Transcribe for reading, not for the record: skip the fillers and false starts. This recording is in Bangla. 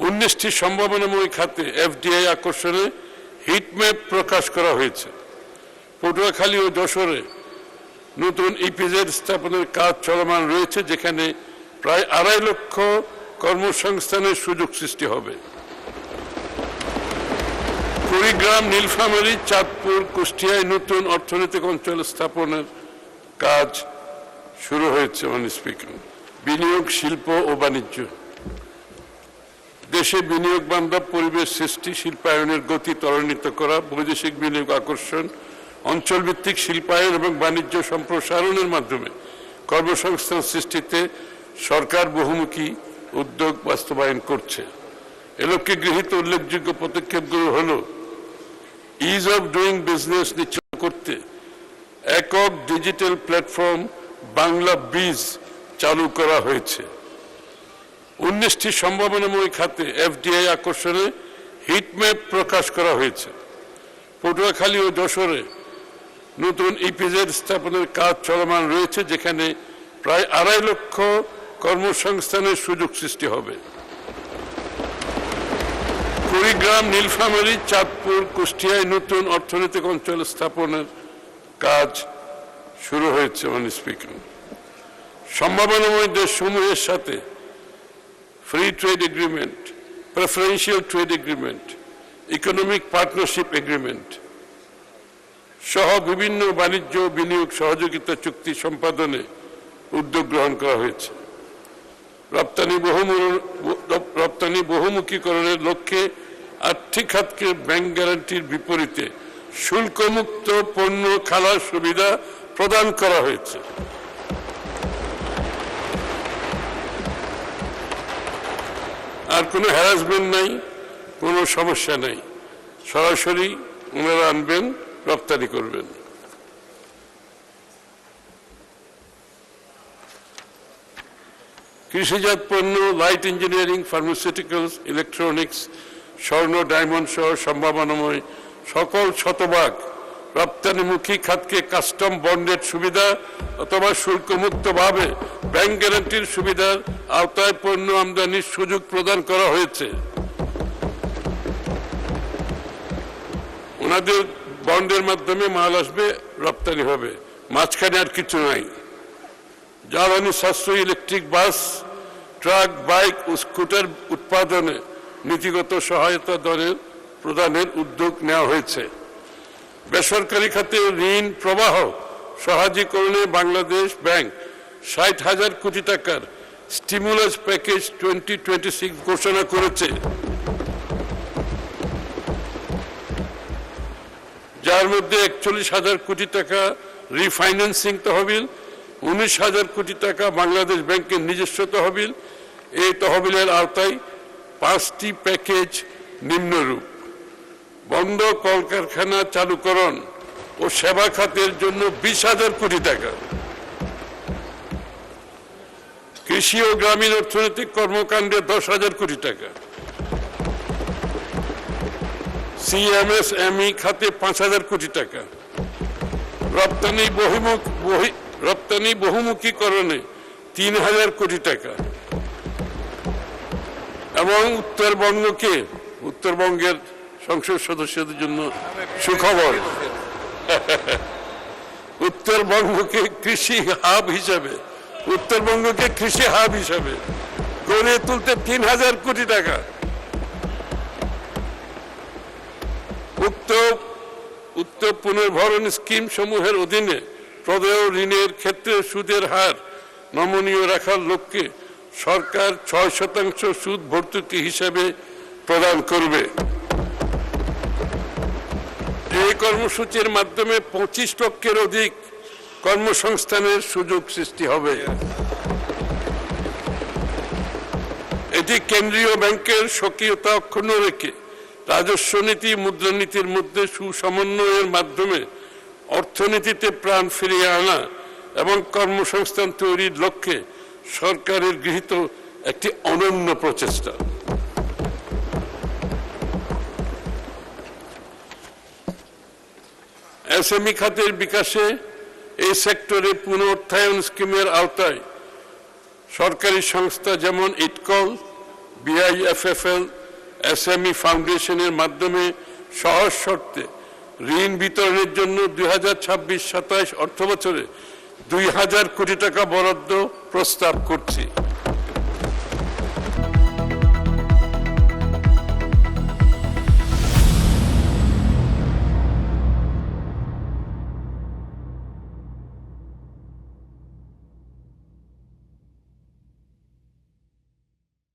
19টি সম্ভাবনাময় খাতে এফডিআই আকর্ষণে হিটম্যাপ প্রকাশ করা হয়েছে। পটুয়াখালী ও যশোরে নতুন ইপিজেড স্থাপনের কাজ চলমান রয়েছে, যেখানে প্রায় 2.5 লক্ষ কর্মসংস্থানের সুযোগ সৃষ্টি হবে। কুড়িগ্রাম, নীলফামারী, চাঁদপুর, কুষ্টিয়ায় নতুন অর্থনৈতিক অঞ্চল স্থাপনের কাজ শুরু হয়েছে। স্পিকার, বিনিয়োগ, শিল্প ও বাণিজ্য। দেশে বিনিয়োগ বান্ধব পরিবেশ সৃষ্টি, শিল্পায়নের গতি ত্বরান্বিত করা, বৈদেশিক বিনিয়োগ আকর্ষণ, অঞ্চলভিত্তিক শিল্পায়ন এবং বাণিজ্য সম্প্রসারণের মাধ্যমে কর্মসংস্থান সৃষ্টিতে সরকার বহুমুখী উদ্যোগ বাস্তবায়ন করছে। এ লক্ষ্যে গৃহীত উল্লেখযোগ্য পদক্ষেপগুলো হল: ইজ অফ ডুইং বিজনেস নিশ্চিত করতে একক ডিজিটাল প্ল্যাটফর্ম বাংলা বীজ চালু করা হয়েছে। 19টি সম্ভাবনাময় খাতে এফডিআই আকর্ষণে হিটম্যাপ প্রকাশ করা হয়েছে। পটুয়াখালী ও যশোরে নতুন ইপিজেড স্থাপনের কাজ চলমান রয়েছে, যেখানে প্রায় 2.5 লক্ষ কর্মসংস্থানের সুযোগ সৃষ্টি হবে। কুড়িগ্রাম, নীলফামারী, চাঁদপুর, কুষ্টিয়ায় নতুন অর্থনৈতিক অঞ্চল স্থাপনের কাজ শুরু হয়েছে। স্পিকার, সম্ভাবনাময় দেশসমূহের সাথে free trade agreement, preferential trade agreement, economic partnership agreement সহ বিভিন্ন বাণিজ্য বিনিয়োগ সহযোগিতা চুক্তি সম্পাদনে উদ্যোগ গ্রহণ করা হয়েছে। রপ্তানি বহুমুখীকরণের লক্ষ্যে আর্থিক খাতকে ব্যাংক গ্যারান্টির বিপরীতে শুল্কমুক্ত পণ্য খালাস সুবিধা প্রদান করা হয়েছে। আর কোনো হ্যারাসমেন্ট নাই, কোনো সমস্যা নাই, সরাসরি ওনারা আনবেন, রপ্তানি করবেন। কৃষিজাত পণ্য, লাইট ইঞ্জিনিয়ারিং, ফার্মাসিউটিক্যালস, ইলেকট্রনিক্স, স্বর্ণ, ডায়মন্ড সহ সম্ভাবনাময় সকল শতভাগ রপ্তানিমুখী খাতকে কাস্টম বন্ডেড সুবিধা অথবা শুল্কমুক্তভাবে ব্যাংক গ্যারান্টির সুবিধার আওতায় পণ্য আমদানির সুযোগ প্রদান করা হয়েছে। ওনাদের বন্ডের মাধ্যমে মাল আসবে, রপ্তানি হবে, মাঝখানে আর কিছু নাই। জ্বালানি সাশ্রয়ী ইলেকট্রিক বাস, ট্রাক, বাইক ও স্কুটার উৎপাদনে নীতিগত সহায়তা দরের প্রদানের উদ্যোগ নেওয়া হয়েছে। বেসরকারি খাতে ঋণ প্রবাহ সহজীকরণে বাংলাদেশ ব্যাংক 60,000 কোটি টাকার স্টিমুলাস প্যাকেজ 2026 ঘোষণা করেছে, যার মধ্যে 41,000 কোটি টাকা রিফাইন্যান্সিং তহবিল, 19,000 কোটি টাকা বাংলাদেশ ব্যাংকের নিজস্ব তহবিল। এই তহবিলের আওতায় 5টি প্যাকেজ নিম্নরূপ: বন্ধ কলকারখানা চালুকরণ ও সেবা খাতের জন্য 20,000 কোটি টাকা, কৃষি ও গ্রামীণ অর্থনৈতিক কর্মকাণ্ডে 10,000 কোটি টাকা, সিএমএসএমই খাতে 5,000 কোটি টাকা, রপ্তানি বহুমুখীকরণে 3,000 কোটি টাকা এবং উত্তরবঙ্গের সংসদ সদস্যদের জন্য সুখবর, উত্তরবঙ্গকে কৃষি হাব হিসাবে গড়ে তুলতে 3,000 কোটি টাকা। উক্ত পুনর্ভরণ স্কিম সমূহের অধীনে প্রদেয় ঋণের ক্ষেত্রে সুদের হার নমনীয় রাখার লক্ষ্যে সরকার 6% সুদ ভর্তুকি হিসাবে প্রদান করবে। এই কর্মসূচির মাধ্যমে 25 লক্ষের অধিক কর্মসংস্থানের সুযোগ সৃষ্টি হবে। এটি কেন্দ্রীয় ব্যাংকের স্বকীয়তা অক্ষুণ্ণ রেখে রাজস্ব নীতি, মুদ্রানীতির মধ্যে সুসমন্বয়ের মাধ্যমে অর্থনীতিতে প্রাণ ফিরিয়ে আনা এবং কর্মসংস্থান তৈরির লক্ষ্যে সরকারের গৃহীত একটি অনন্য প্রচেষ্টা। এসএমই খাতের বিকাশে এই সেক্টরে পুনরুত্থান স্কিমের আওতায় সরকারি সংস্থা যেমন ইটকল, বিআইএফএফএল এসএমই ফাউন্ডেশনের মাধ্যমে সহজ শর্তে ঋণ বিতরণের জন্য 2026-27 অর্থবছরে 2000 কোটি টাকা বরাদ্দ প্রস্তাব করছি।